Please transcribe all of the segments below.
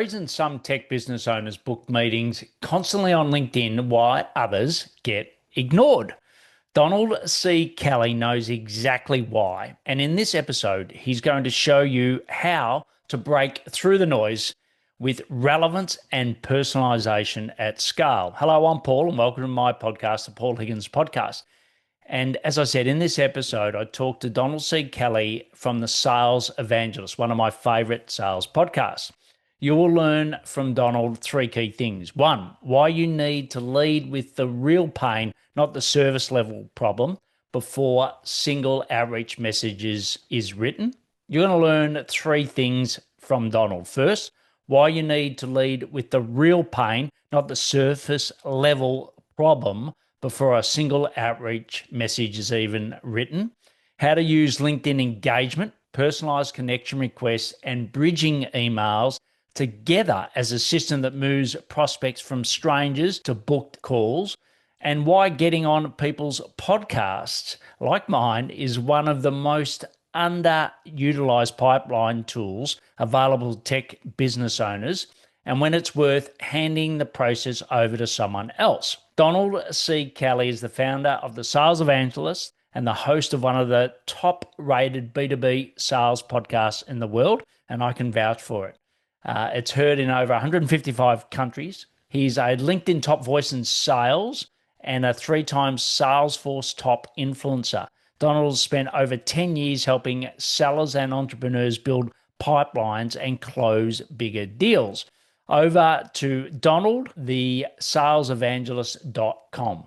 Reason some tech business owners book meetings constantly on LinkedIn, why others get ignored. Donald C. Kelly knows exactly why. And in this episode, he's going to show you how to break through the noise with relevance and personalization at scale. Hello, I'm Paul, and welcome to my podcast, the Paul Higgins Podcast. And as I said, in this episode, I talked to Donald C. Kelly from the Sales Evangelist, one of my favorite sales podcasts. You will learn from Donald three key things. One, why you need to lead with the real pain, not the service level problem, before single outreach messages is written. You're going to learn three things from Donald. First, why you need to lead with the real pain, not the surface level problem, before a single outreach message is even written. How to use LinkedIn engagement, personalized connection requests, and bridging emails together as a system that moves prospects from strangers to booked calls, and why getting on people's podcasts like mine is one of the most underutilized pipeline tools available to tech business owners, and when it's worth handing the process over to someone else. Donald C. Kelly is the founder of the Sales Evangelist and the host of one of the top-rated B2B sales podcasts in the world, and I can vouch for it. It's heard in over 155 countries. He's a LinkedIn top voice in sales and a three-time Salesforce top influencer. Donald has spent over 10 years helping sellers and entrepreneurs build pipelines and close bigger deals. Over to Donald, the salesevangelist.com.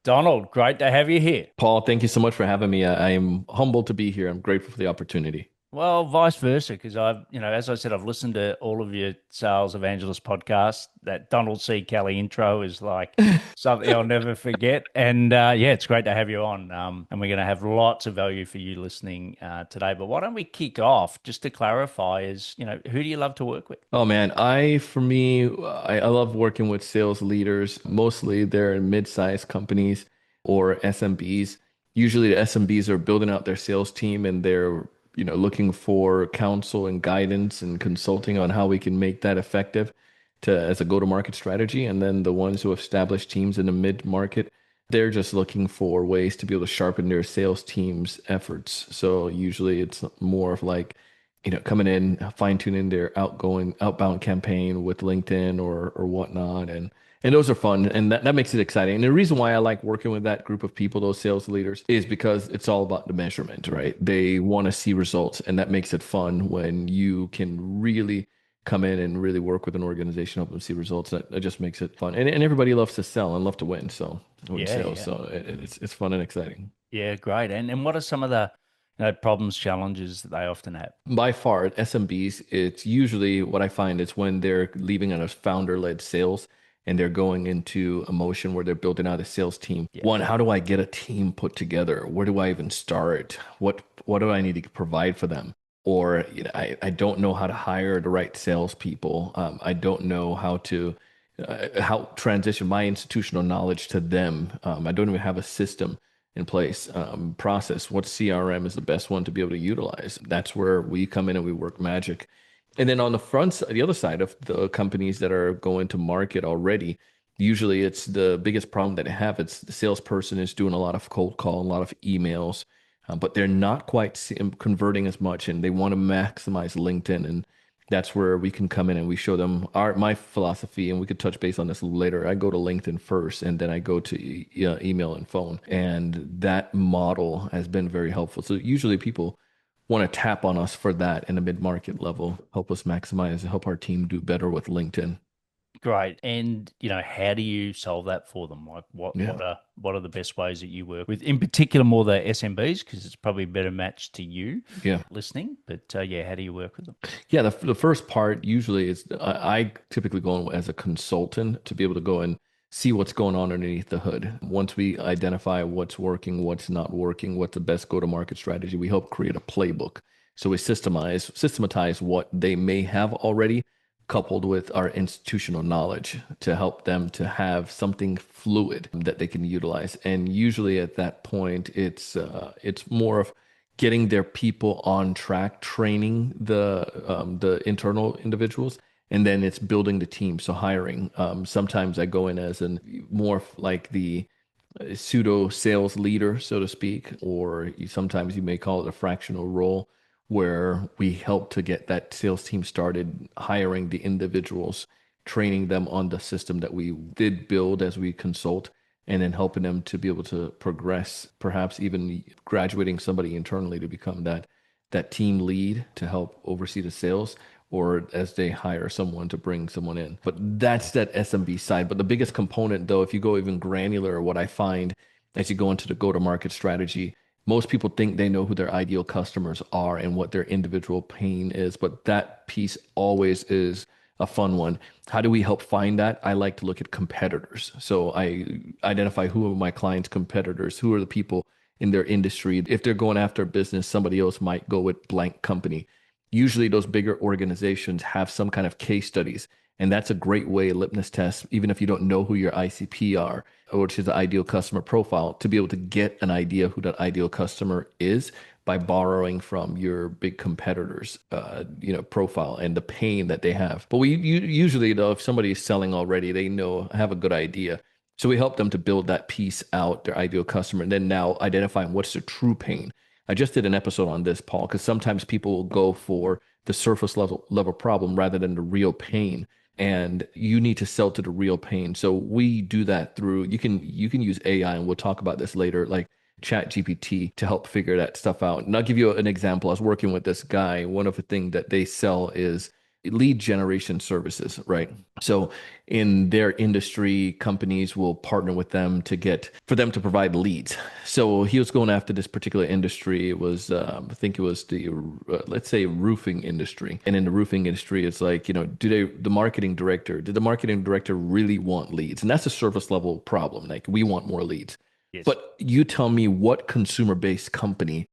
Donald, great to have you here. Paul, thank you so much for having me. I am humbled to be here. I'm grateful for the opportunity. Well, vice versa, because as I said, I've listened to all of your Sales Evangelist podcasts. That Donald C. Kelly intro is like something I'll never forget. And it's great to have you on. And we're going to have lots of value for you listening today. But why don't we kick off just to clarify who do you love to work with? Oh man, I love working with sales leaders. Mostly they're in mid-sized companies or SMBs. Usually the SMBs are building out their sales team and they're looking for counsel and guidance and consulting on how we can make that effective as a go-to-market strategy. And then the ones who have established teams in the mid-market, they're just looking for ways to be able to sharpen their sales team's efforts. So usually it's more of like, coming in, fine-tuning their outbound campaign with LinkedIn or whatnot. And those are fun, and that makes it exciting. And the reason why I like working with that group of people, those sales leaders, is because it's all about the measurement, right? They want to see results, and that makes it fun when you can really come in and really work with an organization, help them see results. That just makes it fun. And everybody loves to sell and love to win, so win sales. Yeah. So it's fun and exciting. Yeah, great. And what are some of the problems, challenges that they often have? By far, at SMBs, it's usually what I find is when they're leaving on a founder-led sales and they're going into a motion where they're building out a sales team. Yeah. One, how do I get a team put together? Where do I even start? What do I need to provide for them? Or I don't know how to hire the right salespeople. I don't know how transition my institutional knowledge to them. I don't even have a system in place, process. What CRM is the best one to be able to utilize? That's where we come in and we work magic. And then on the other side of the companies that are going to market already, usually it's the biggest problem that they have. It's the salesperson is doing a lot of cold call, a lot of emails, but they're not quite converting as much, and they want to maximize LinkedIn. And that's where we can come in and we show them my philosophy, and we could touch base on this a little later. I go to LinkedIn first, and then I go to email and phone, and that model has been very helpful. So usually people want to tap on us for that in the mid-market level, help us maximize, help our team do better with LinkedIn. Great. And how do you solve that for them? Like what are the best ways that you work with, in particular more the SMBs, because it's probably a better match to you listening. But how do you work with them? Yeah, the first part usually is I typically go in as a consultant to be able to go and see what's going on underneath the hood. Once we identify what's working, what's not working, what's the best go-to-market strategy, we help create a playbook. So we systematize what they may have already, coupled with our institutional knowledge to help them to have something fluid that they can utilize. And usually at that point, it's more of getting their people on track, training the internal individuals, And then it's building the team. So hiring. Sometimes I go in as an more like the pseudo sales leader, so to speak, or sometimes you may call it a fractional role where we help to get that sales team started, hiring the individuals, training them on the system that we did build as we consult, and then helping them to be able to progress, perhaps even graduating somebody internally to become that team lead to help oversee the sales, or as they hire someone to bring someone in. But that's that SMB side. But the biggest component, though, if you go even granular, what I find as you go into the go-to-market strategy, most people think they know who their ideal customers are and what their individual pain is, but that piece always is a fun one. How do we help find that? I like to look at competitors. So I identify who are my clients' competitors, who are the people in their industry. If they're going after a business, somebody else might go with blank company. Usually those bigger organizations have some kind of case studies, and that's a great way, litmus test, even if you don't know who your ICP are, which is the ideal customer profile, to be able to get an idea who that ideal customer is by borrowing from your big competitors, profile and the pain that they have. But usually, though, if somebody is selling already, they have a good idea. So we help them to build that piece out, their ideal customer, and then now identifying what's the true pain. I just did an episode on this, Paul, because sometimes people will go for the surface level problem rather than the real pain. And you need to sell to the real pain. So we do that through you can use AI, and we'll talk about this later, like Chat GPT to help figure that stuff out. And I'll give you an example. I was working with this guy. One of the things that they sell is lead generation services, right? So in their industry, companies will partner with them for them to provide leads. So he was going after this particular industry. It was, I think it was the, let's say roofing industry. And in the roofing industry, it's like, did the marketing director really want leads? And that's a surface level problem. Like we want more leads. Yes. But you tell me what consumer-based company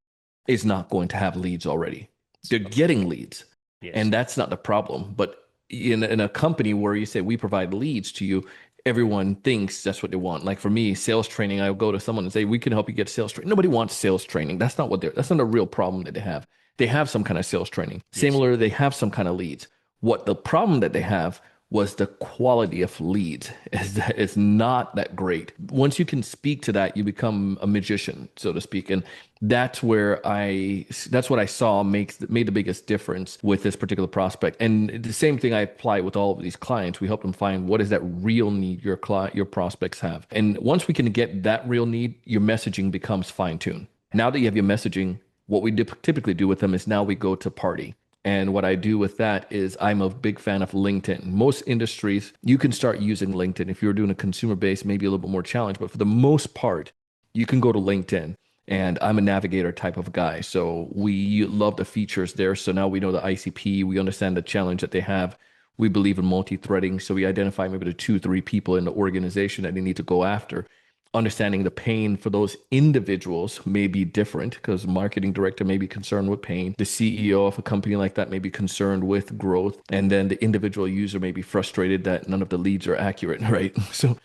is not going to have leads already? They're getting leads. Yes. And that's not the problem. But in a company where you say we provide leads to you, everyone thinks that's what they want. Like for me, sales training, I'll go to someone and say, we can help you get sales training. Nobody wants sales training. That's not a real problem that they have. They have some kind of sales training. Yes. Similar, they have some kind of leads. What the problem that they have was the quality of leads is that it's not that great. Once you can speak to that, you become a magician, so to speak. And that's what I saw made the biggest difference with this particular prospect. And the same thing I apply with all of these clients. We help them find what is that real need your prospects have. And once we can get that real need, your messaging becomes fine-tuned. Now that you have your messaging, what we typically do with them is now we go to party. And what I do with that is I'm a big fan of LinkedIn. Most industries, you can start using LinkedIn. If you're doing a consumer base, maybe a little bit more challenge, but for the most part, you can go to LinkedIn. And I'm a navigator type of guy. So we love the features there. So now we know the ICP, we understand the challenge that they have. We believe in multi-threading. So we identify maybe the 2, 3 people in the organization that they need to go after. Understanding the pain for those individuals may be different because marketing director may be concerned with pain. The CEO of a company like that may be concerned with growth. And then the individual user may be frustrated that none of the leads are accurate, right? So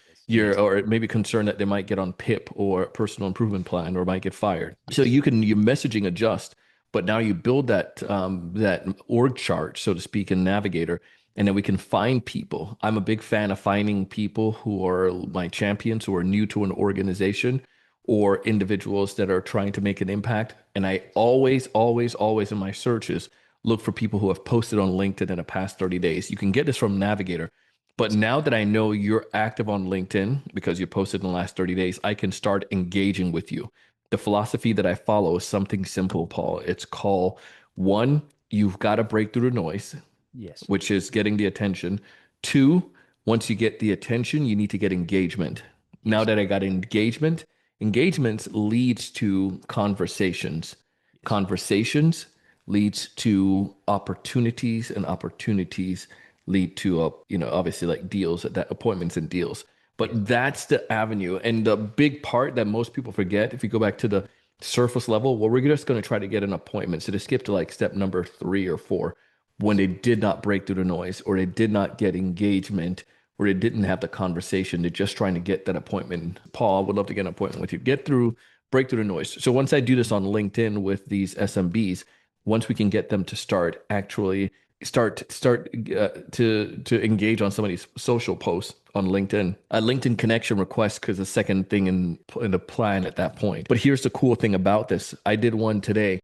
or maybe concerned that they might get on PIP or personal improvement plan or might get fired. So your messaging adjust, but now you build that org chart, so to speak, in Navigator, and then we can find people. I'm a big fan of finding people who are my champions, who are new to an organization or individuals that are trying to make an impact. And I always, always, always in my searches, look for people who have posted on LinkedIn in the past 30 days. You can get this from Navigator. But now that I know you're active on LinkedIn because you posted in the last 30 days, I can start engaging with you. The philosophy that I follow is something simple, Paul. It's called one, you've got to break through the noise, Yes. which is getting the attention. Two, once you get the attention, you need to get engagement. Now that I got engagements leads to conversations. Conversations leads to opportunities, and opportunities lead to obviously like deals, that appointments and deals. But that's the avenue. And the big part that most people forget, if you go back to the surface level, well, we're just going to try to get an appointment. So they skip to like step number 3 or 4 when they did not break through the noise, or they did not get engagement, or they didn't have the conversation. They're just trying to get that appointment. Paul, I would love to get an appointment with you. Break through the noise. So once I do this on LinkedIn with these SMBs, once we can get them to start actually to engage on somebody's social posts on LinkedIn. A LinkedIn connection request because the second thing in the plan at that point. But here's the cool thing about this. I did one today.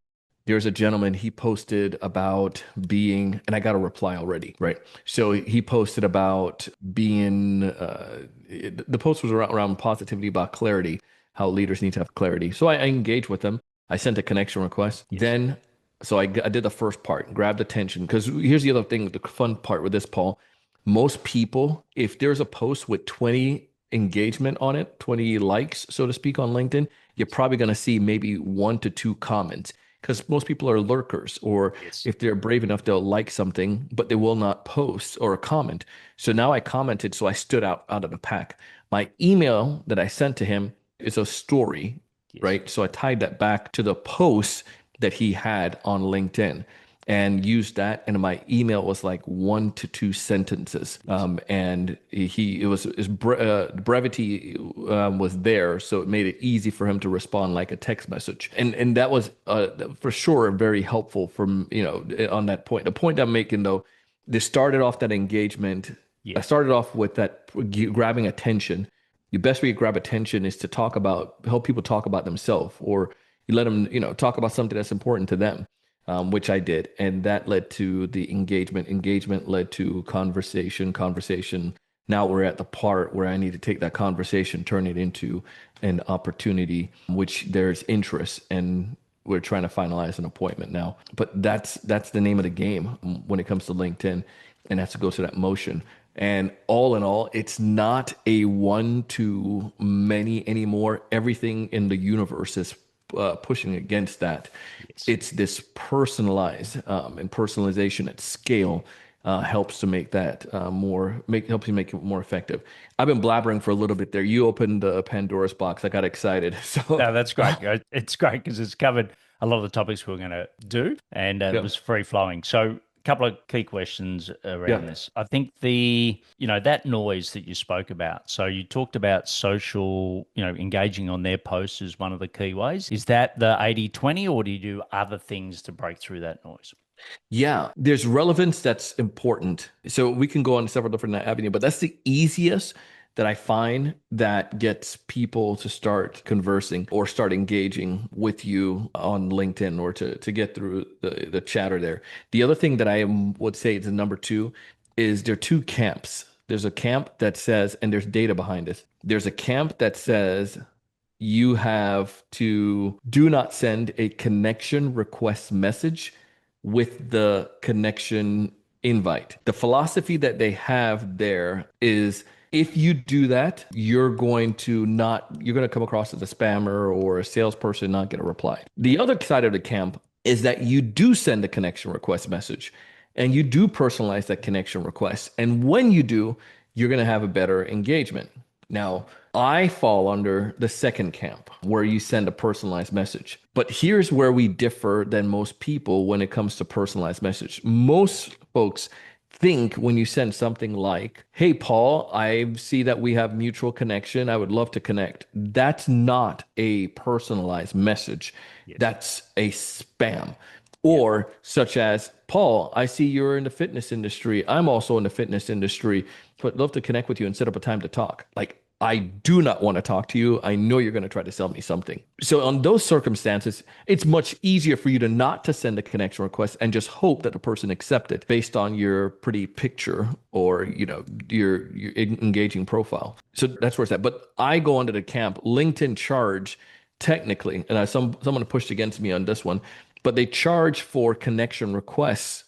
There's a gentleman, he posted about being, and I got a reply already, right? So he posted about being, the post was around positivity, about clarity, how leaders need to have clarity. So I engaged with them. I sent a connection request. Yes. Then, so I did the first part, grabbed attention. Because here's the other thing, the fun part with this, Paul. Most people, if there's a post with 20 engagement on it, 20 likes, so to speak, on LinkedIn, you're probably going to see maybe 1 to 2 comments because most people are lurkers, or Yes. if they're brave enough, they'll like something, but they will not post or comment. So now I commented, so I stood out of the pack. My email that I sent to him is a story, Yes. right? So I tied that back to the post that he had on LinkedIn and used that. And my email was like 1 to 2 sentences. Yes. And it was his brevity was there, so it made it easy for him to respond like a text message. And that was for sure very helpful from on that point. The point I'm making though, they started off that engagement. I Yes. started off with that grabbing attention. The best way to grab attention is to help people talk about themselves, or you let them, talk about something that's important to them, which I did. And that led to the engagement. Engagement led to conversation. Conversation. Now we're at the part where I need to take that conversation, turn it into an opportunity, which there's interest, and we're trying to finalize an appointment now. But that's the name of the game when it comes to LinkedIn, and that's to go through that motion. And all in all, it's not a one to many anymore. Everything in the universe is pushing against that. Yes. It's this personalized, and personalization at scale helps to make that helps you make it more effective. I've been blabbering for a little bit there. You opened Pandora's box. I got excited. So No, that's great. It's great because it's covered a lot of the topics we are going to do, and it yeah, was free flowing. So, a couple of key questions yeah. around this. I think that noise that you spoke about. So, you talked about social, engaging on their posts as one of the key ways. Is that the 80/20, or do you do other things to break through that noise? Yeah, there's relevance that's important. So we can go on several different avenues, but that's the easiest that I find that gets people to start conversing or start engaging with you on LinkedIn, or to get through the chatter there. The other thing that would say is number two is there are two camps. There's a camp that says, and there's data behind this. There's a camp that says you have to do not send a connection request message with the connection invite. The philosophy that they have there is if you do that, you're going to come across as a spammer or a salesperson, not get a reply. The other side of the camp is that you do send a connection request message and you do personalize that connection request. And when you do, you're going to have a better engagement. Now, I fall under the second camp where you send a personalized message. But here's where we differ than most people when it comes to personalized message. Most folks think when you send something like, "Hey, Paul, I see that we have mutual connection. I would love to connect." That's not a personalized message. Yes. That's a spam. Yeah. Or such as, "Paul, I see you're in the fitness industry. I'm also in the fitness industry, but love to connect with you and set up a time to talk." Like, I do not want to talk to you. I know you're going to try to sell me something. So on those circumstances, it's much easier for you to not to send a connection request and just hope that the person accept it based on your pretty picture, or your engaging profile. So that's where it's at. But I go under the camp LinkedIn charge technically, and someone pushed against me on this one, but they charge for connection requests,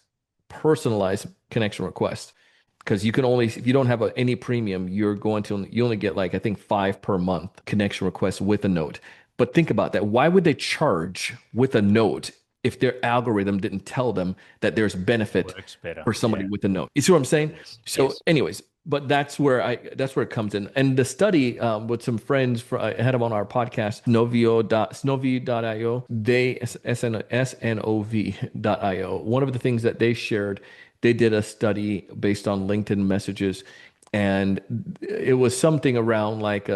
personalized connection requests, because you can only, if you don't have any premium, you only get like I think 5 per month connection requests with a note. But think about that. Why would they charge with a note if their algorithm didn't tell them that there's benefit Works better. for somebody Yeah. with a note? You see what I'm saying? Yes. So, Yes. anyways, but that's where it comes in. And the study with some friends, I had them on our podcast, snovi.io. They snov.io. One of the things that they shared, they did a study based on LinkedIn messages, and it was something around like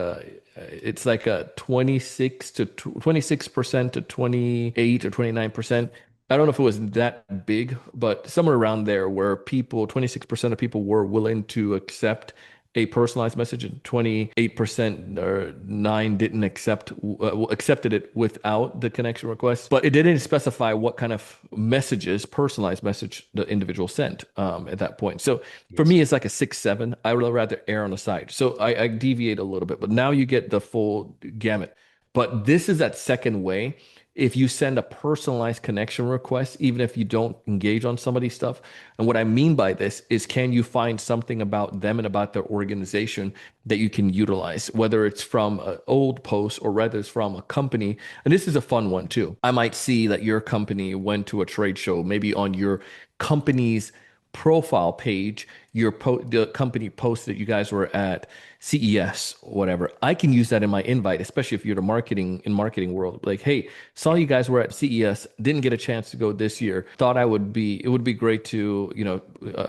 it's like a 26% to 28 or 29%. I don't know if it was that big, but somewhere around there where people, 26% of people were willing to accept a personalized message and 28% or nine didn't accepted it without the connection request. But it didn't specify what kind of messages, personalized message the individual sent at that point. So for Yes. me, it's like a 6, 7. I would rather err on the side. So I deviate a little bit, but now you get the full gamut. But this is that second way if you send a personalized connection request, even if you don't engage on somebody's stuff. And what I mean by this is, can you find something about them and about their organization that you can utilize, whether it's from an old post or whether it's from a company? And this is a fun one too. I might see that your company went to a trade show, maybe on your company's profile page, the company posted you guys were at CES, whatever. I can use that in my invite, especially if you're the marketing world. Like, hey, saw you guys were at CES, didn't get a chance to go this year. Thought it would be great to,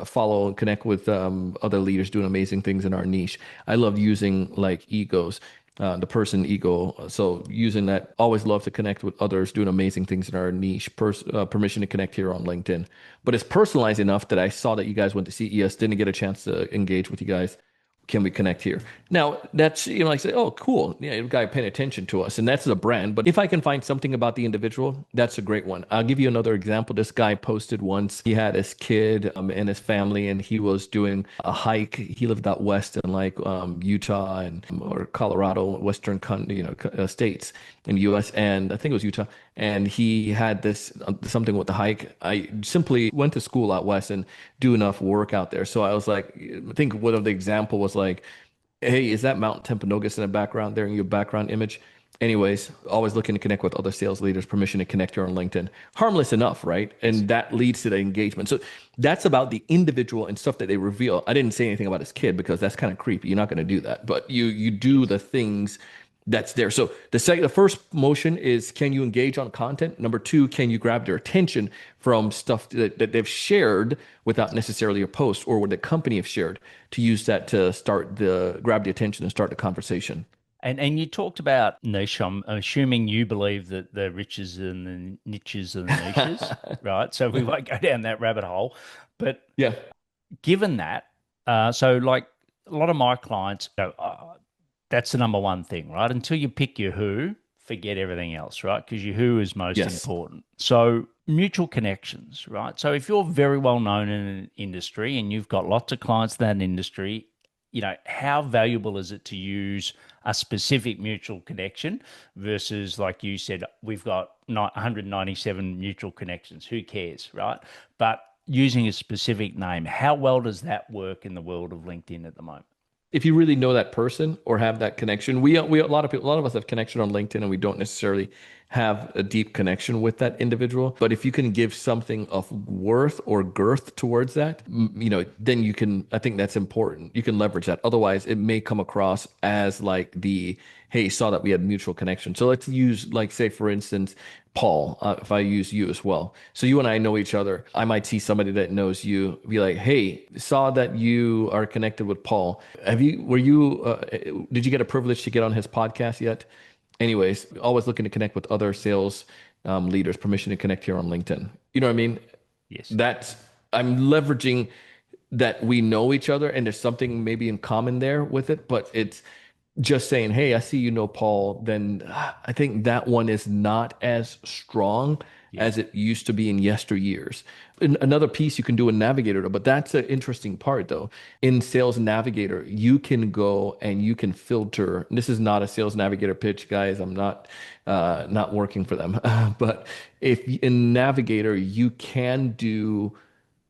follow and connect with other leaders doing amazing things in our niche. I love using like egos. The person ego. So using that, always love to connect with others doing amazing things in our niche. Permission to connect here on LinkedIn, but it's personalized enough that I saw that you guys went to CES, didn't get a chance to engage with you guys. Can we connect here? Now that's, like say, oh, cool. Yeah, you guy paying attention to us, and that's a brand. But if I can find something about the individual, that's a great one. I'll give you another example. This guy posted once. He had his kid and his family, and he was doing a hike. He lived out west in like Utah and or Colorado, western states in the U.S. And I think it was Utah. And he had this something with the hike. I simply went to school out west and do enough work out there. So I was like, I think one of the example was like, hey, is that Mount Timpanogos in the background there in your background image? Anyways, always looking to connect with other sales leaders, permission to connect here on LinkedIn. Harmless enough, right? Yes. And that leads to the engagement. So that's about the individual and stuff that they reveal. I didn't say anything about his kid because that's kind of creepy. You're not going to do that, but you do Yes. the things that's there. So the first motion is, can you engage on content? Number two, can you grab their attention from stuff that they've shared without necessarily a post or what the company have shared, to use that to grab the attention and start the conversation. And you talked about niche. I'm assuming you believe that the riches and the niches are the niches, right? So we won't go down that rabbit hole. But Yeah. given that, so like a lot of my clients go, that's the number one thing, right? Until you pick your who, forget everything else, right? Because your who is most Yes. important. So mutual connections, right? So if you're very well known in an industry and you've got lots of clients in that industry, how valuable is it to use a specific mutual connection versus, like you said, we've got 197 mutual connections. Who cares, right? But using a specific name, how well does that work in the world of LinkedIn at the moment? If you really know that person or have that connection, we a lot of people, a lot of us have connection on LinkedIn, and we don't necessarily have a deep connection with that individual. But if you can give something of worth or girth towards that, then you can. I think that's important. You can leverage that. Otherwise, it may come across as like the, hey, saw that we had mutual connection. So let's use, like, say for instance, Paul, if I use you as well. So you and I know each other. I might see somebody that knows you, be like, hey, saw that you are connected with Paul. Did you get a privilege to get on his podcast yet? Anyways, always looking to connect with other sales leaders, permission to connect here on LinkedIn. You know what I mean? Yes. That's, I'm leveraging that we know each other and there's something maybe in common there with it, but it's just saying, hey, I see you know Paul, then I think that one is not as strong Yeah. as it used to be in yesteryears. Another piece you can do in Navigator, though, but that's an interesting part, though. In Sales Navigator, you can go and you can filter. This is not a Sales Navigator pitch, guys. I'm not working for them. But if in Navigator, you can do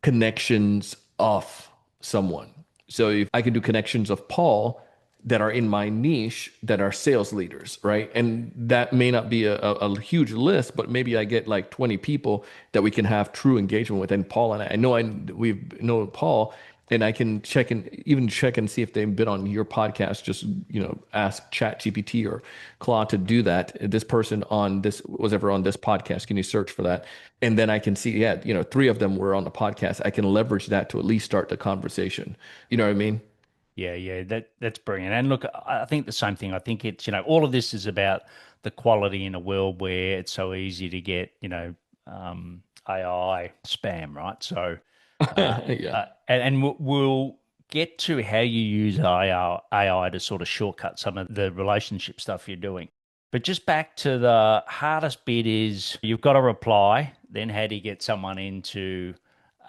connections of someone. So if I could do connections of Paul that are in my niche that are sales leaders, right? And that may not be a huge list, but maybe I get like 20 people that we can have true engagement with. And Paul and I know we've known Paul, and I can check and see if they've been on your podcast. Just, ask Chat GPT or Claude to do that. This person on this was ever on this podcast. Can you search for that? And then I can see, yeah, three of them were on the podcast. I can leverage that to at least start the conversation. You know what I mean? Yeah, yeah, that's brilliant. And look, I think the same thing. I think it's, all of this is about the quality in a world where it's so easy to get, AI spam, right? So, Yeah. and we'll get to how you use AI to sort of shortcut some of the relationship stuff you're doing. But just back to the hardest bit is you've got to reply. Then how do you get someone into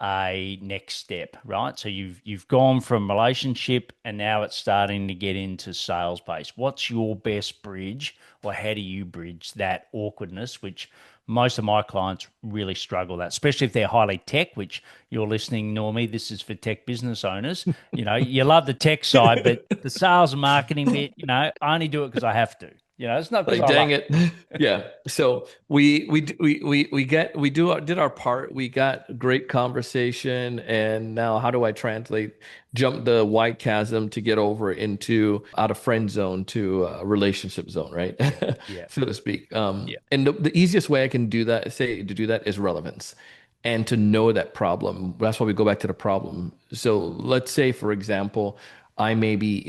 a next step, right? So you've gone from relationship and now it's starting to get into sales base. What's your best bridge, or how do you bridge that awkwardness, which most of my clients really struggle that, especially if they're highly tech, which you're listening, Normie, this is for tech business owners. You know, you love the tech side, but the sales and marketing bit, I only do it because I have to. It's not because Like, I love dang it. Yeah. So we did our part. We got great conversation. And now how do I jump the white chasm to get over into out of friend zone to relationship zone, right? it. So to speak. Yeah. And the easiest way I can do that is relevance and to know that problem. That's why we go back to the problem. So let's say, for example, I may be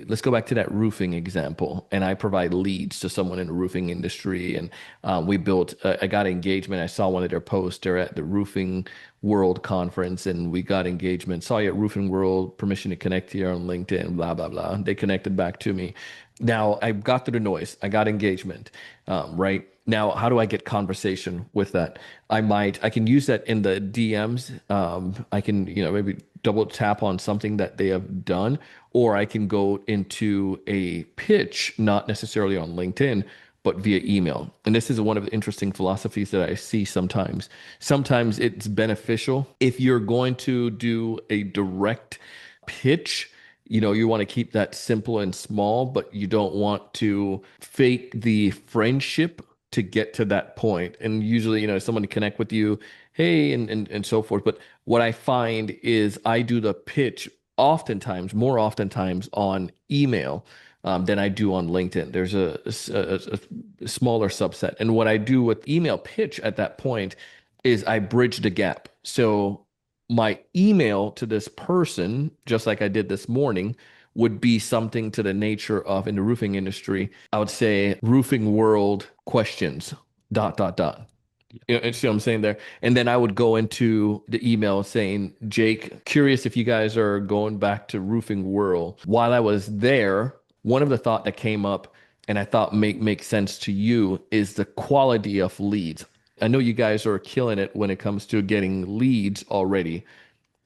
let's go back to that roofing example, and I provide leads to someone in the roofing industry. And I got engagement. I saw one of their posts. They're at the Roofing World Conference, and we got engagement. Saw you at Roofing World, permission to connect here on LinkedIn, blah, blah, blah. They connected back to me. Now I got through the noise. I got engagement, right? Now, how do I get conversation with that? I can use that in the DMs. I can, maybe double tap on something that they have done, or I can go into a pitch, not necessarily on LinkedIn, but via email. And this is one of the interesting philosophies that I see sometimes. Sometimes it's beneficial if you're going to do a direct pitch. You want to keep that simple and small, but you don't want to fake the friendship to get to that point. And usually, someone to connect with you, hey, and so forth. But what I find is I do the pitch more oftentimes on email than I do on LinkedIn. There's a smaller subset. And what I do with email pitch at that point is I bridge the gap. So my email to this person, just like I did this morning, would be something to the nature of, in the roofing industry, I would say roofing world questions, dot, dot, dot. You see what I'm saying there? And then I would go into the email saying, Jake, curious if you guys are going back to roofing world. While I was there, one of the thought that came up and I thought make sense to you is the quality of leads. I know you guys are killing it when it comes to getting leads already.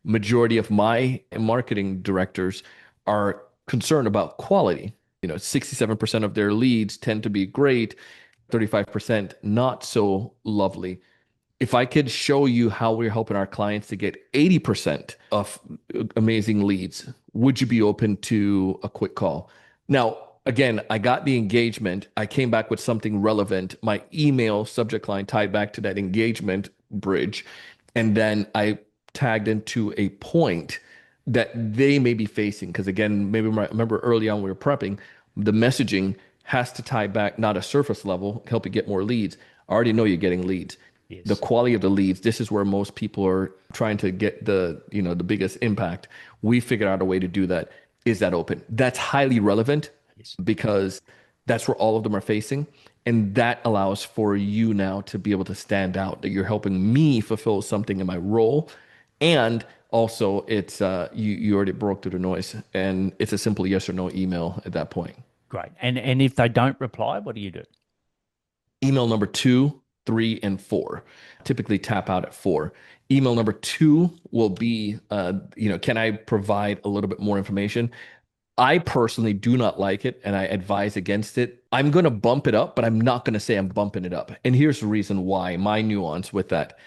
Majority of my marketing directors are concerned about quality. 67% of their leads tend to be great, 35% not so lovely. If I could show you how we're helping our clients to get 80% of amazing leads, would you be open to a quick call? Now, again, I got the engagement. I came back with something relevant. My email subject line tied back to that engagement bridge. And then I tagged into a point that they may be facing. Because again, maybe remember early on we were prepping, the messaging has to tie back, not a surface level, help you get more leads. I already know you're getting leads. The Yes. quality of the leads, this is where most people are trying to get the biggest impact. We figured out a way to do that. Is that open? That's highly relevant Yes. because that's where all of them are facing. And that allows for you now to be able to stand out that you're helping me fulfill something in my role. And also it's you already broke through the noise and it's a simple yes or no email at that point. Great. And if they don't reply, what do you do? Email number 2, 3, and 4. Typically tap out at 4. Email number 2 will be, can I provide a little bit more information? I personally do not like it and I advise against it. I'm going to bump it up, but I'm not going to say I'm bumping it up. And here's the reason why, my nuance with that.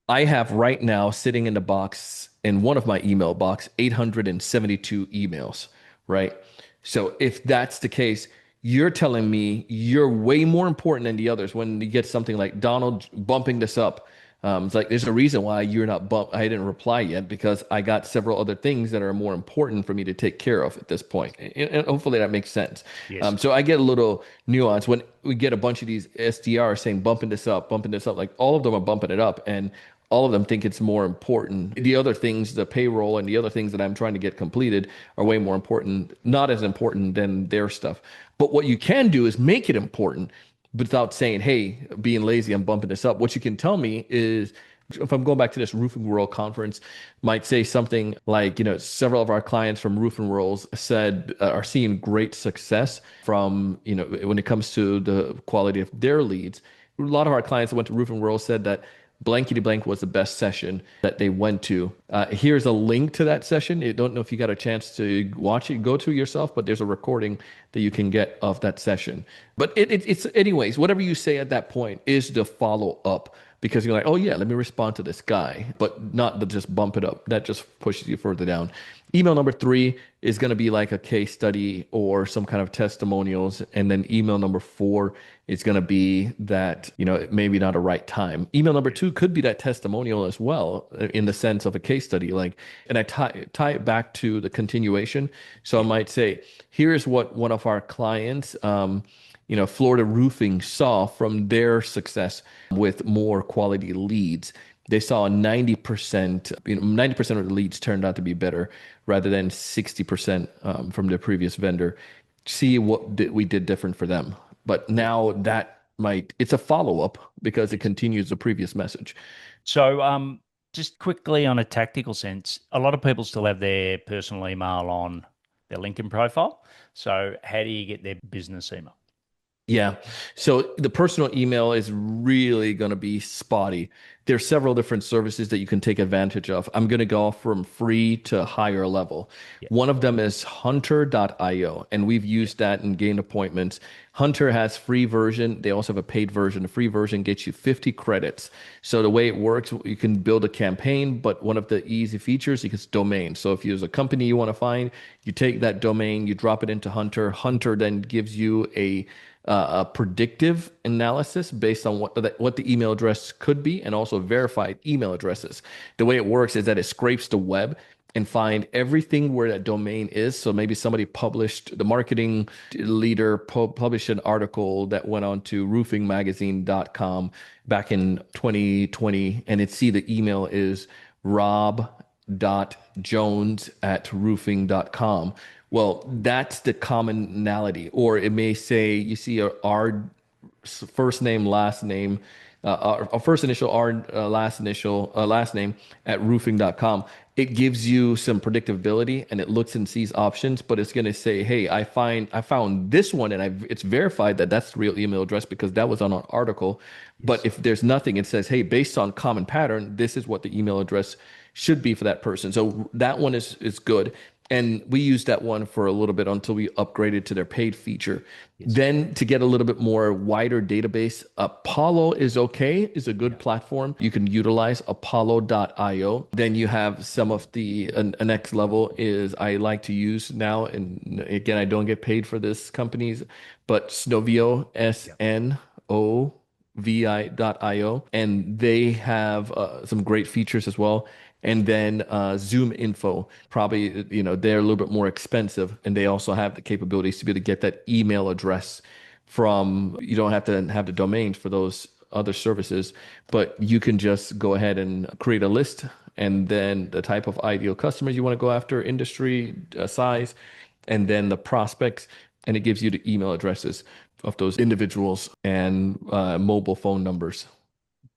I have right now sitting in the box in one of my email box 872 emails, right? So if that's the case, you're telling me you're way more important than the others when you get something like Donald bumping this up. It's like there's a reason why you're not bump. I didn't reply yet because I got several other things that are more important for me to take care of at this point. And hopefully that makes sense. Yes. So I get a little nuance when we get a bunch of these SDRs saying bumping this up. Like all of them are bumping it up, and all of them think it's more important. The other things, the payroll and the other things that I'm trying to get completed are way more important, not as important than their stuff. But what you can do is make it important without saying, hey, being lazy, I'm bumping this up. What you can tell me is, if I'm going back to this Roofing World conference, might say something like, several of our clients from Roofing Worlds said are seeing great success from, when it comes to the quality of their leads. A lot of our clients that went to Roofing World said that blankety blank was the best session that they went to. Here's a link to that session. I don't know if you got a chance to watch it, go to yourself, but there's a recording that you can get of that session. But it's anyways, whatever you say at that point is the follow up, because you're like, oh yeah, let me respond to this guy, but not to just bump it up. That just pushes you further down. Email number 3 is going to be like a case study or some kind of testimonials. And then email number 4 is going to be that, maybe not a right time. Email number 2 could be that testimonial as well, in the sense of a case study. Like, and I tie it back to the continuation. So I might say, here's what one of our clients, Florida Roofing saw from their success with more quality leads. They saw 90%, 90% of the leads turned out to be better rather than 60% from the previous vendor. See what we did different for them. But now it's a follow-up because it continues the previous message. So, just quickly on a tactical sense, a lot of people still have their personal email on their LinkedIn profile. So, how do you get their business email? Yeah. So the personal email is really going to be spotty. There's several different services that you can take advantage of. I'm going to go from free to higher level. Yeah. One of them is hunter.io, and we've used that and gained appointments. Hunter has free version. They also have a paid version. The free version gets you 50 credits. So the way it works, you can build a campaign, but one of the easy features is domain. So if there's a company you want to find, you take that domain, you drop it into Hunter. Hunter then gives you a predictive analysis based on what the email address could be, and also verified email addresses. The way it works is that it scrapes the web and find everything where that domain is. So maybe somebody published, the marketing leader published an article that went on to roofingmagazine.com back in 2020, and the email is rob.jones@roofing.com. Well, that's the commonality. Or it may say, you see our first name, last name, our first initial, our last initial, last name at roofing.com. It gives you some predictability, and it looks and sees options, but it's going to say, hey, I found this one, and it's verified that that's the real email address because that was on an article. Yes. But if there's nothing, it says, hey, based on common pattern, this is what the email address should be for that person. So that one is good. And we used that one for a little bit until we upgraded to their paid feature. Yes. Then to get a little bit more wider database, Apollo is a good platform. You can utilize apollo.io. Then you have some of the next level is I like to use now. And again, I don't get paid for this companies, but Snovio, SNOVI.io. And they have some great features as well. And then Zoom Info, probably, they're a little bit more expensive, and they also have the capabilities to be able to get that email address from, you don't have to have the domains for those other services, but you can just go ahead and create a list, and then the type of ideal customers you want to go after, industry, size, and then the prospects, and it gives you the email addresses of those individuals and mobile phone numbers.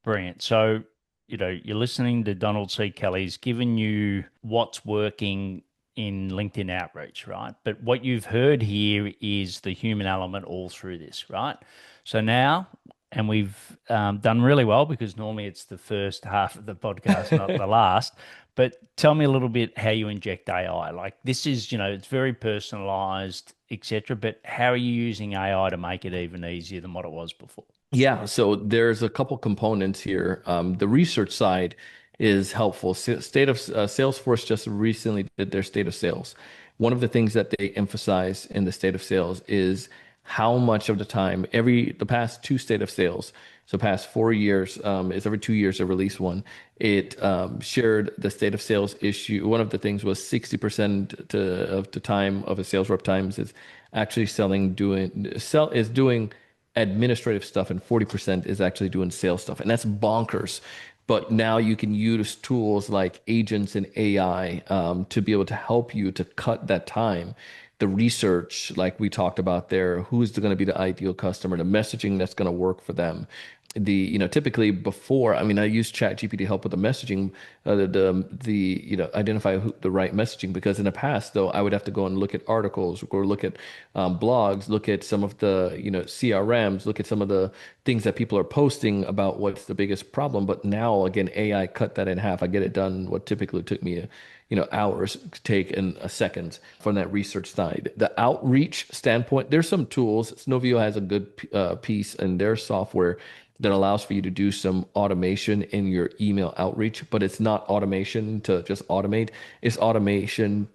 Brilliant. So, you're listening to Donald C. Kelly's given you what's working in LinkedIn outreach, right? But what you've heard here is the human element all through this, right? So now, and we've done really well because normally it's the first half of the podcast, not the last. But tell me a little bit how you inject AI. Like this is, it's very personalized, etc. But how are you using AI to make it even easier than what it was before? Yeah, so there's a couple components here. The research side is helpful. State of Salesforce just recently did their state of sales. One of the things that they emphasize in the state of sales is how much of the time, the past two state of sales, so past 4 years, it's every 2 years they release one. It shared the state of sales issue. One of the things was 60% of the time of a sales rep times is actually doing administrative stuff, and 40% is actually doing sales stuff. And that's bonkers. But now you can use tools like agents and AI to be able to help you to cut that time the research, like we talked about there, who's going to be the ideal customer, the messaging that's going to work for them. Typically before, I mean, I use ChatGPT to help with the messaging, identify the right messaging, because in the past, though, I would have to go and look at articles or look at blogs, look at some of the, CRMs, look at some of the things that people are posting about what's the biggest problem. But now, again, AI cut that in half. I get it done what typically took me hours take in a second from that research side. The outreach standpoint, there's some tools. Snovio has a good piece in their software that allows for you to do some automation in your email outreach, but it's not automation to just automate. It's automation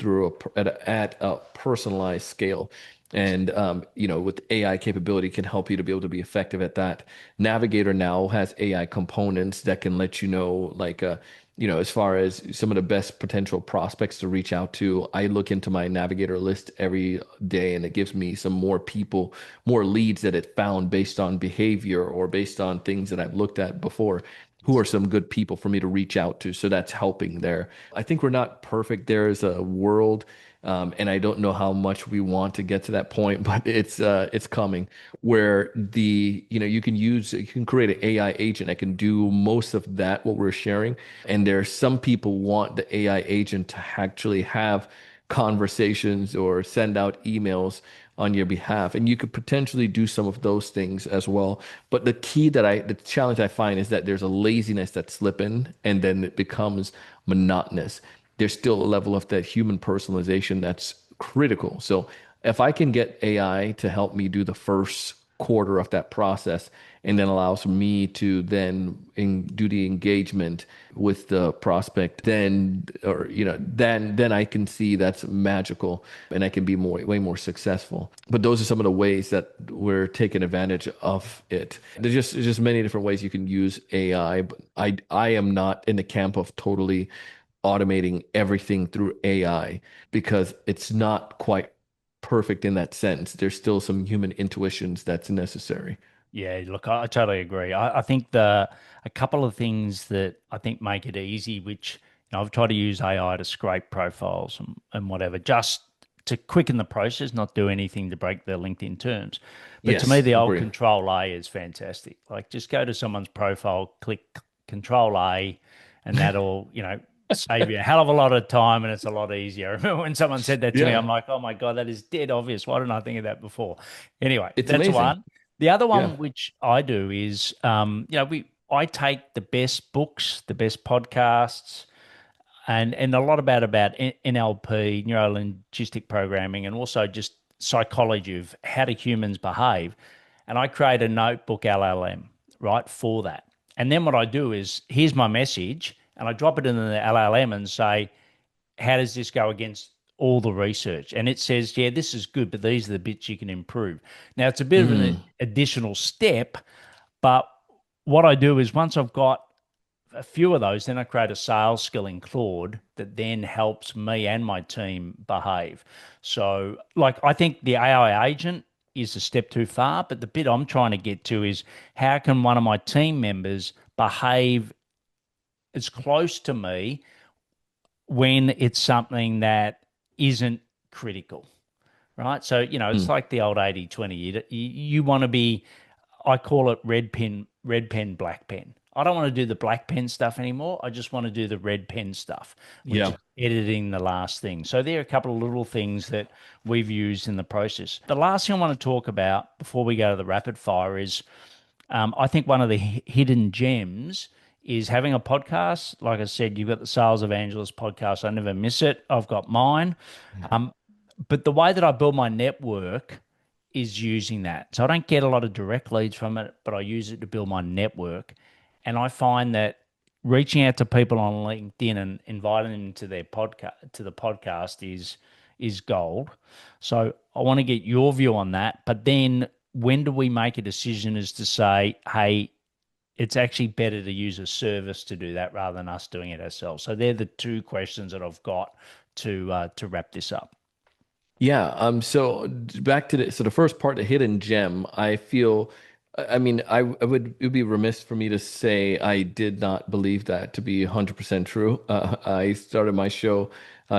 at a personalized scale. And with AI capability can help you to be able to be effective at that. Navigator now has AI components that can let you know, like as far as some of the best potential prospects to reach out to. I look into my Navigator list every day, and it gives me some more people, more leads that it found based on behavior or based on things that I've looked at before. Who are some good people for me to reach out to? So that's helping there. I think we're not perfect. There is a world, and I don't know how much we want to get to that point, but it's coming where you can create an AI agent that can do most of that what we're sharing. And there's some people want the AI agent to actually have conversations or send out emails on your behalf. And you could potentially do some of those things as well. But the challenge I find is that there's a laziness that slip in and then it becomes monotonous. There's still a level of that human personalization that's critical. So if I can get AI to help me do the first quarter of that process and then allows me to do the engagement with the prospect, then I can see that's magical and I can be way more successful. But those are some of the ways that we're taking advantage of it. There's just many different ways you can use AI, but I am not in the camp of totally automating everything through AI because it's not quite perfect in that sense. There's still some human intuitions that's necessary. Yeah, look, I totally agree. I think a couple of things that I think make it easy, which I've tried to use AI to scrape profiles and whatever, just to quicken the process, not do anything to break their LinkedIn terms. But to me, Yes, the old agree. Control A is fantastic. Like just go to someone's profile, click Control A, and that'll, save you a hell of a lot of time and it's a lot easier. I remember when someone said that to me, Yeah, I'm like, oh my God, that is dead obvious. Why didn't I think of that before? Anyway, it's that's amazing. one. The other Yeah. one which I do is, I take the best books, the best podcasts, and a lot about NLP, neuro linguistic programming, and also just psychology of how do humans behave. And I create a notebook LLM, right, for that. And then what I do is here's my message, and I drop it in the LLM and say, how does this go against all the research? And it says, yeah, this is good, but these are the bits you can improve. Now, it's a bit of an Mm, additional step, but what I do is once I've got a few of those, then I create a sales skill in Claude that then helps me and my team behave. So, like, I think the AI agent is a step too far, but the bit I'm trying to get to is how can one of my team members behave as close to me when it's something that isn't critical, right? So, it's mm. like the old 80/20. You want to be, I call it red pen, black pen. I don't want to do the black pen stuff anymore. I just want to do the red pen stuff, which is Yeah. editing the last thing. So there are a couple of little things that we've used in the process. The last thing I want to talk about before we go to the rapid fire is I think one of the hidden gems is having a podcast. Like I said, you've got the Sales Evangelist podcast. I never miss it. I've got mine. Um, but the way that I build my network is using that. So I don't get a lot of direct leads from it, but I use it to build my network. And I find that reaching out to people on LinkedIn and inviting them to their podcast is gold. So I want to get your view on that. But then when do we make a decision as to say, hey, it's actually better to use a service to do that rather than us doing it ourselves? So they're the two questions that I've got to wrap this up. Yeah, so back to the first part, the hidden gem, I feel I mean, I would it would be remiss for me to say I did not believe that to be 100% true. I started my show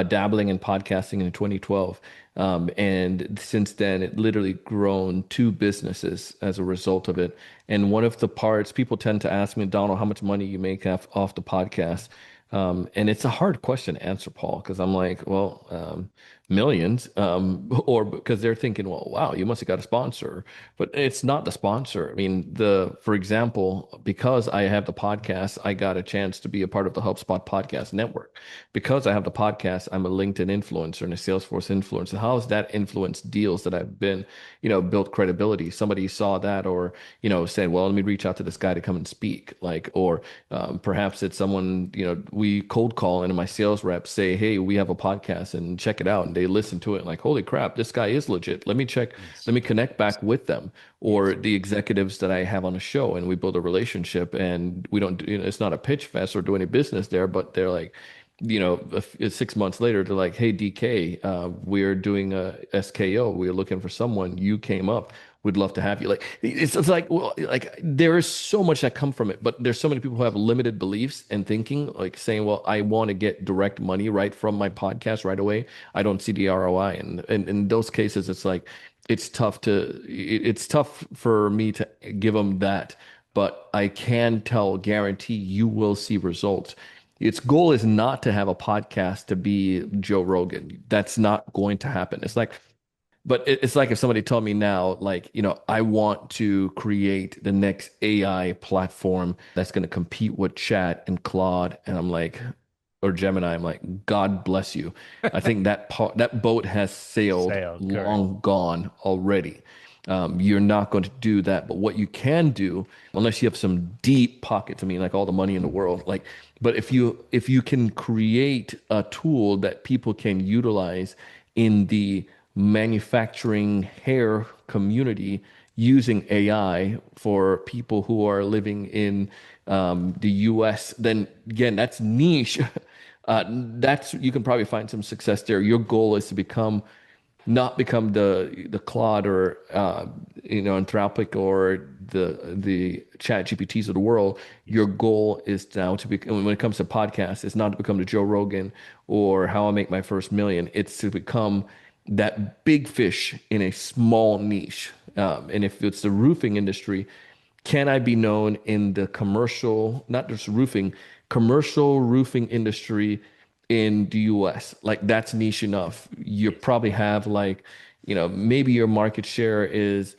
dabbling in podcasting in 2012. And since then, it literally grown two businesses as a result of it. And one of the parts people tend to ask me, Donald, how much money you make off the podcast? And it's a hard question to answer, Paul, because I'm like, well, millions, or because they're thinking, well, wow, you must have got a sponsor, but it's not the sponsor. I mean, for example, because I have the podcast, I got a chance to be a part of the HubSpot podcast network. Because I have the podcast, I'm a LinkedIn influencer and a Salesforce influencer. How has that influenced deals that I've been, built credibility? Somebody saw that, or, said, well, let me reach out to this guy to come and speak, or perhaps it's someone, we cold call and my sales reps say, hey, we have a podcast and check it out. And they listen to it like, holy crap, this guy is legit. Let me check, Yes. let me connect back with them. Yes. Or the executives that I have on a show and we build a relationship and we don't, it's not a pitch fest or do any business there, but they're like, 6 months later, they're like, hey, DK, we're doing a SKO. We're looking for someone. You came up. We'd love to have you. Like, it's like, well, like there is so much that come from it, but there's so many people who have limited beliefs and thinking, like saying, well, I want to get direct money right from my podcast right away. I don't see the ROI. And in those cases, it's like, it's tough for me to give them that, but I can guarantee you will see results. Its goal is not to have a podcast to be Joe Rogan. That's not going to happen. It's like if somebody told me now, like, I want to create the next AI platform that's going to compete with Chat and Claude, and I'm like, or Gemini, I'm like, God bless you. I think that boat has sailed Sale, correct. long gone already. You're not going to do that, but what you can do, unless you have some deep pockets, I mean, like all the money in the world, like, but if you can create a tool that people can utilize in the manufacturing hair community using AI for people who are living in the US, then again, that's niche. That's you can probably find some success there. Your goal is to not become the Claude or Anthropic or the Chat GPTs of the world. Your Yes. goal is now to become, when it comes to podcasts, it's not to become the Joe Rogan or How I Make My First Million. It's to become that big fish in a small niche. And if it's the roofing industry, can I be known in the commercial, not just roofing, commercial roofing industry in the US? Like that's niche enough. You Yes. probably have like, maybe your market share is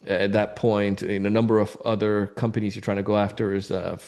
at that point in a number of other companies you're trying to go after is, 10,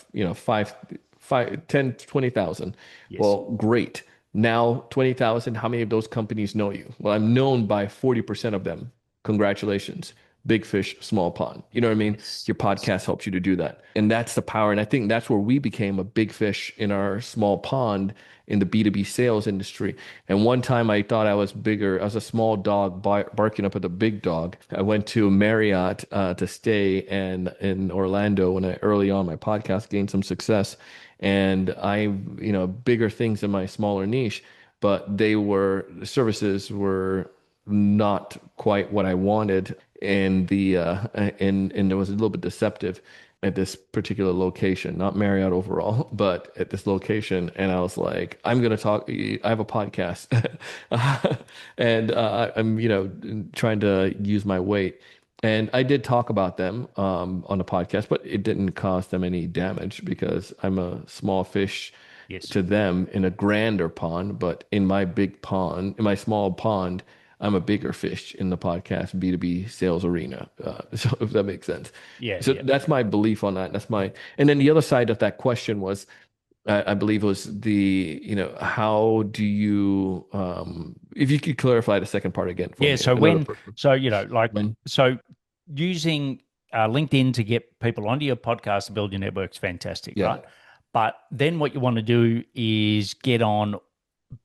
20,000. Yes. Well, great. Now 20,000, how many of those companies know you? Well, I'm known by 40% of them. Congratulations. Big fish, small pond. You know what I mean? Yes. Your Yes. podcast helps you to do that. And that's the power. And I think that's where we became a big fish in our small pond in the B2B sales industry. And one time I thought I was bigger. I was a small dog barking up at the big dog. I went to Marriott to stay and in Orlando when I early on my podcast gained some success. And bigger things in my smaller niche, but the services were not quite what I wanted, and and it was a little bit deceptive at this particular location, not Marriott overall, but at this location. And I was like, I'm gonna talk. I have a podcast, and I'm trying to use my weight. And I did talk about them on the podcast, but it didn't cause them any damage because I'm a small fish Yes. to them in a grander pond, but in my big pond, in my small pond, I'm a bigger fish in the podcast B2B sales arena. So if that makes sense. Yeah. So Yeah. that's my belief on that. And then the other side of that question was, I believe was how do you, if you could clarify the second part again for Yeah. me. So I know the when, first so, you know, like, one. so using LinkedIn to get people onto your podcast to build your network's fantastic, Yeah. right? But then what you want to do is get on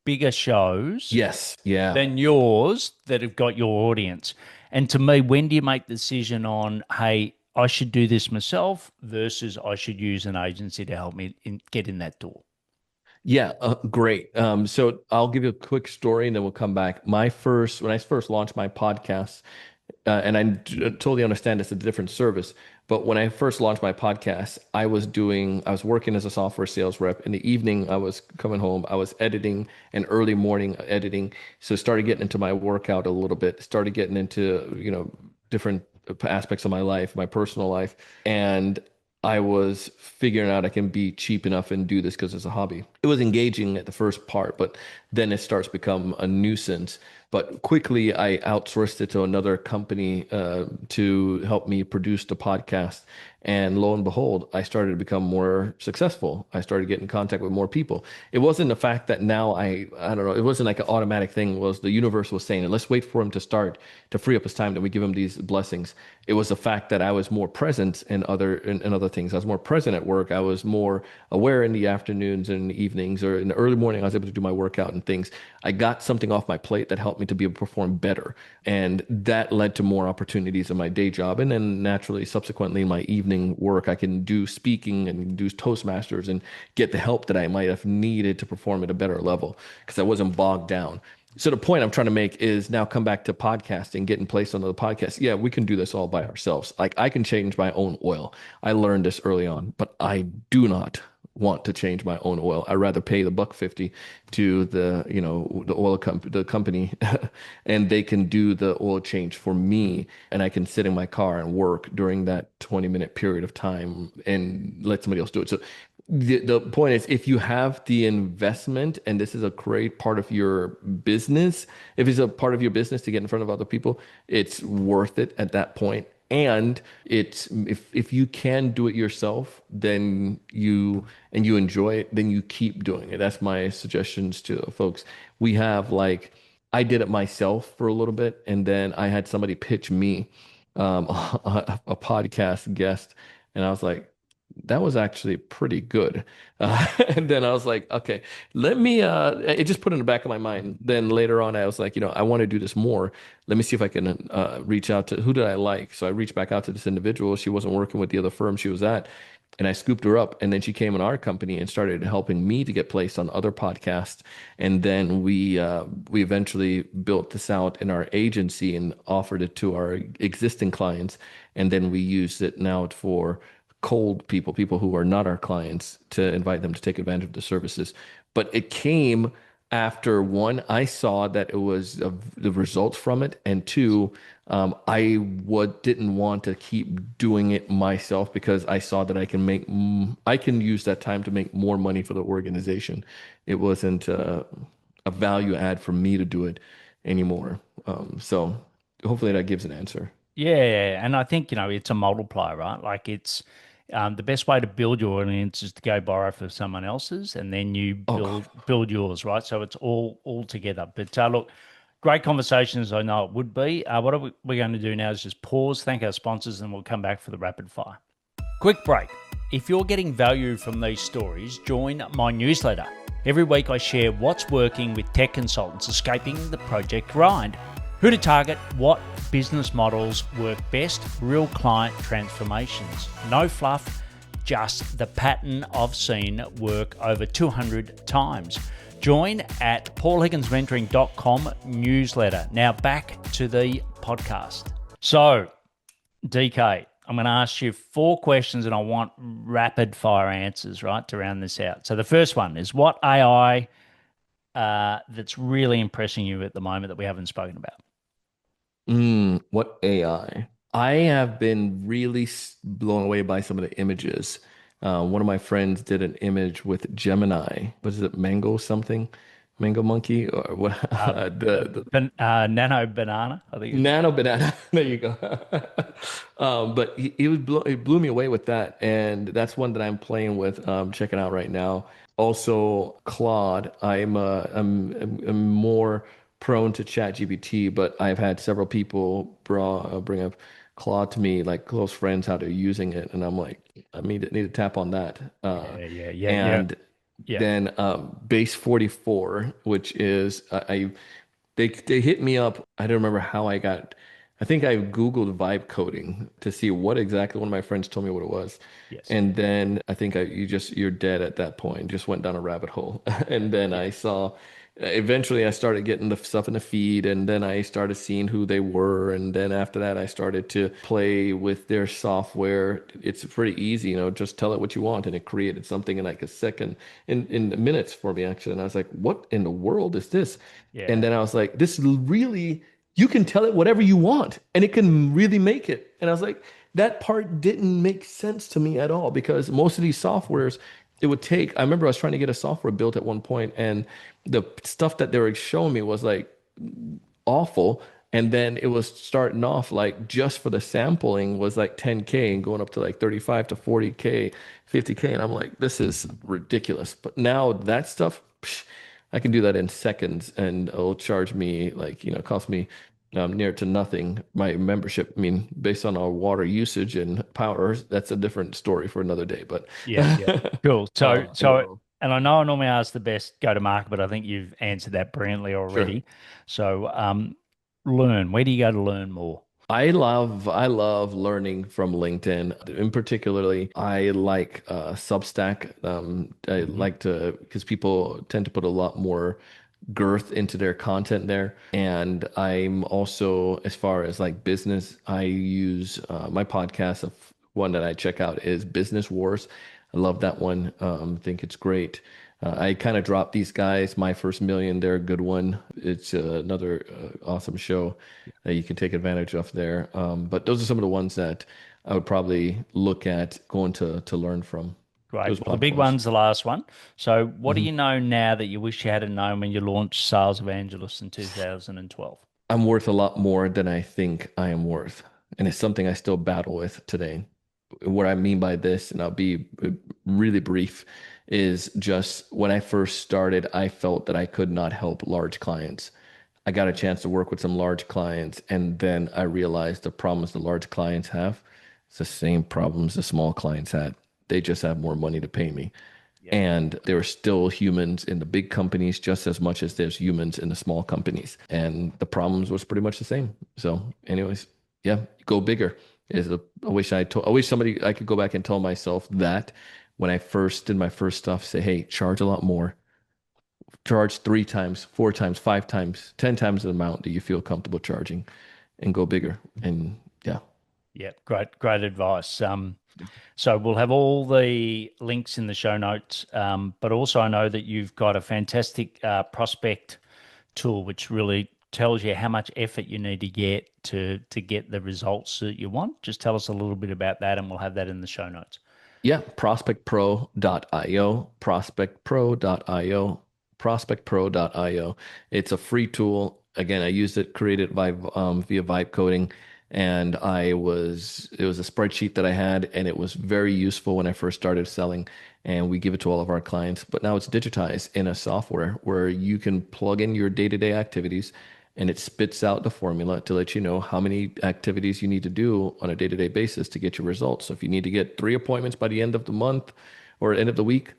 bigger shows Yes. Yeah. than yours that have got your audience. And to me, when do you make the decision on, hey, I should do this myself versus I should use an agency to help me get in that door? Yeah, great. So I'll give you a quick story and then we'll come back. When I first launched my podcast, And totally understand it's a different service. But when I first launched my podcast, I was working as a software sales rep. In the evening, I was coming home, I was editing, and early morning editing. So started getting into my workout a little bit, started getting into, different aspects of my life, my personal life. And I was figuring out I can be cheap enough and do this because it's a hobby. It was engaging at the first part, but then it starts to become a nuisance. But quickly, I outsourced it to another company to help me produce the podcast. And lo and behold, I started to become more successful. I started getting in contact with more people. It wasn't the fact that now I don't know, it wasn't like an automatic thing. It was the universe was saying, let's wait for him to start to free up his time, that we give him these blessings. It was the fact that I was more present in other things. I was more present at work. I was more aware in the afternoons and evenings, or in the early morning. I was able to do my workout and things. I got something off my plate that helped me to be able to perform better. And that led to more opportunities in my day job. And then naturally, subsequently, in my evening work, I can do speaking and do Toastmasters and get the help that I might have needed to perform at a better level because I wasn't bogged down. So the point I'm trying to make is now come back to podcasting, getting placed on the podcast. Yeah, we can do this all by ourselves. Like I can change my own oil. I learned this early on, but I do not want to change my own oil. I'd rather pay the $1.50 to the oil the company, and they can do the oil change for me, and I can sit in my car and work during that 20-minute period of time and let somebody else do it. So the point is, if you have the investment and this is a great part of your business, if it's a part of your business to get in front of other people, it's worth it at that point. And it's if you can do it yourself, then you enjoy it, then you keep doing it. That's my suggestions to folks. We have like I did it myself for a little bit, and then I had somebody pitch me a podcast guest, and I was like, that was actually pretty good. And then I was like, okay, let me, it just put in the back of my mind. Then later on, I was like, I want to do this more. Let me see if I can reach out to who did I like. So I reached back out to this individual. She wasn't working with the other firm she was at. And I scooped her up. And then she came in our company and started helping me to get placed on other podcasts. And then we eventually built this out in our agency and offered it to our existing clients. And then we used it now for cold people, people who are not our clients, to invite them to take advantage of the services. But it came after one, I saw that it was the results from it, and two, didn't want to keep doing it myself because I saw that I can use that time to make more money for the organization. It wasn't a value add for me to do it anymore. So hopefully that gives an answer. Yeah, yeah, and I think, it's a multiplier, right? Like it's the best way to build your audience is to go borrow for someone else's, and then you Oh, build yours, right? So it's all together. But look, great conversations. I know it would be. What we're going to do now is just pause, thank our sponsors, and we'll come back for the rapid fire. Quick break. If you're getting value from these stories, join my newsletter. Every week I share what's working with tech consultants escaping the project grind. Who to target, what business models work best, real client transformations. No fluff, just the pattern I've seen work over 200 times. Join at paulhigginsmentoring.com newsletter. Now back to the podcast. So, DK, I'm going to ask you 4 questions and I want rapid fire answers, right, to round this out. So the first one is, what AI that's really impressing you at the moment that we haven't spoken about? What AI? I have been really blown away by some of the images. One of my friends did an image with Gemini. What is it? Mango something? Mango monkey or what? Nano banana, I think. Nano banana. There you go. But it blew me away with that, and that's one that I'm playing with, checking out right now. Also, Claude. I'm more prone to ChatGPT, but I've had several people bring up Claude to me, like close friends, how they're using it, and I'm like, I need to tap on that. Yeah. And Yeah. then Base 44, which is they hit me up. I don't remember how I got. I think I Googled vibe coding to see what exactly one of my friends told me what it was. Yes. And then I think you're dead at that point. Just went down a rabbit hole. And then Yeah. I saw eventually I started getting the stuff in the feed, and then I started seeing who they were, and then after that I started to play with their software. It's pretty easy, just tell it what you want, and it created something in like a second, in minutes for me actually. And I was like, what in the world is this? And Yeah. then I was like, this really, you can tell it whatever you want, and it can really make it. And I was like, that part didn't make sense to me at all, because most of these softwares, it would take, I remember I was trying to get a software built at one point, and the stuff that they were showing me was like awful. And then it was starting off like just for the sampling was like 10K and going up to like 35 to 40K, 50K. And I'm like, this is ridiculous. But now that stuff, psh, I can do that in seconds, and it'll charge me like, cost me near to nothing. My membership, I mean, based on our water usage and power, that's a different story for another day. But Yeah, yeah. Cool. So, in the so, world, and I know I normally ask the best go to market, but I think you've answered that brilliantly sure. already. So, learn. Where do you go to learn more? I love learning from LinkedIn. In particularly, I like Substack. I Hmm. like to, because people tend to put a lot more girth into their content there. And I'm also, as far as like business, I use my podcast of one that I check out is Business Wars. I love that one. Think it's great. I kind of dropped these guys. My First Million, they're a good one. It's another awesome show that you can take advantage of there. But those are some of the ones that I would probably look at going to learn from Great. those Well, the big platforms. one's the last one. So, what do Mhm. you know now that you wish you had known when you launched Sales Evangelist in 2012? I'm worth a lot more than I think I am worth. And it's something I still battle with today. What I mean by this, and I'll be really brief, is just when I first started, I felt that I could not help large clients. I got a chance to work with some large clients, and then I realized the problems the large clients have, it's the same problems the small clients had. They just have more money to pay me. Yep. And there are still humans in the big companies just as much as there's humans in the small companies. And the problems was pretty much the same. So, anyways, yeah, go bigger. I wish somebody I could go back and tell myself that when I first did my first stuff, say, hey, charge a lot more. Charge 3 times, 4 times, 5 times, 10 times the amount that you feel comfortable charging, and go bigger. And yeah. Yeah, great, great advice. So we'll have all the links in the show notes, but also I know that you've got a fantastic prospect tool, which really tells you how much effort you need to get to get the results that you want. Just tell us a little bit about that, and we'll have that in the show notes. Yeah, prospectpro.io, prospectpro.io, prospectpro.io. It's a free tool. Again, I used it, created by via vibe coding, and it was a spreadsheet that I had, and it was very useful when I first started selling. And we give it to all of our clients. But now it's digitized in a software where you can plug in your day-to-day activities, and it spits out the formula to let you know how many activities you need to do on a day-to-day basis to get your results. So if you need to get 3 appointments by the end of the month or end of the week,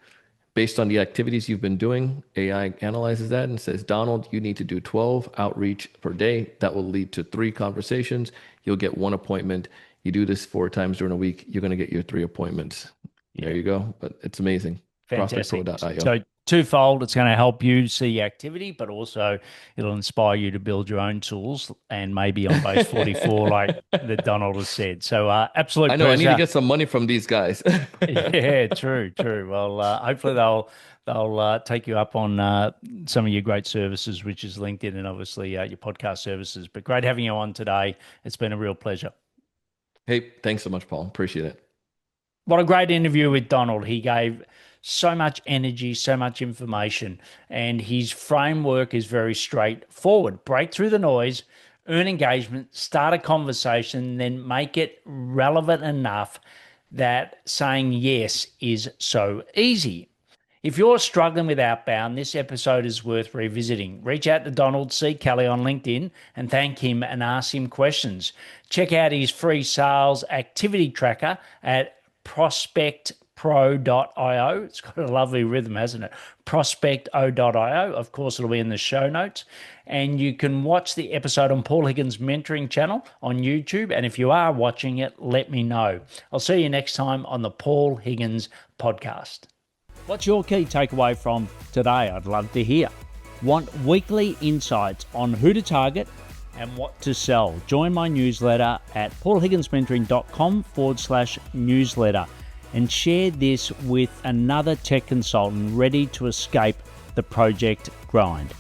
based on the activities you've been doing, AI analyzes that and says, Donald, you need to do 12 outreach per day. That will lead to 3 conversations. You'll get 1 appointment. You do this 4 times during a week, you're going to get your 3 appointments. There Yeah, you go. But it's amazing. fantastic. Prospectpro.io. So twofold, it's going to help you see activity, but also it'll inspire you to build your own tools and maybe on base 44, like the Donald has said. So I absolute know I need to pleasure. get some money from these guys. Yeah, true, true. Well, hopefully they'll take you up on some of your great services, which is LinkedIn and obviously your podcast services. But great having you on today. It's been a real pleasure. Hey, thanks so much, Paul. Appreciate it. What a great interview with Donald. He gave so much energy, so much information, and his framework is very straightforward. Break through the noise, earn engagement, start a conversation, then make it relevant enough that saying yes is so easy. If you're struggling with outbound, this episode is worth revisiting. Reach out to Donald C. Kelly on LinkedIn and thank him and ask him questions. Check out his free sales activity tracker at prospectpro.io. It's got a lovely rhythm, hasn't it? Prospecto.io. Of course, it'll be in the show notes. And you can watch the episode on Paul Higgins' mentoring channel on YouTube. And if you are watching it, let me know. I'll see you next time on the Paul Higgins podcast. What's your key takeaway from today? I'd love to hear. Want weekly insights on who to target and what to sell? Join my newsletter at paulhigginsmentoring.com/newsletter and share this with another tech consultant ready to escape the project grind.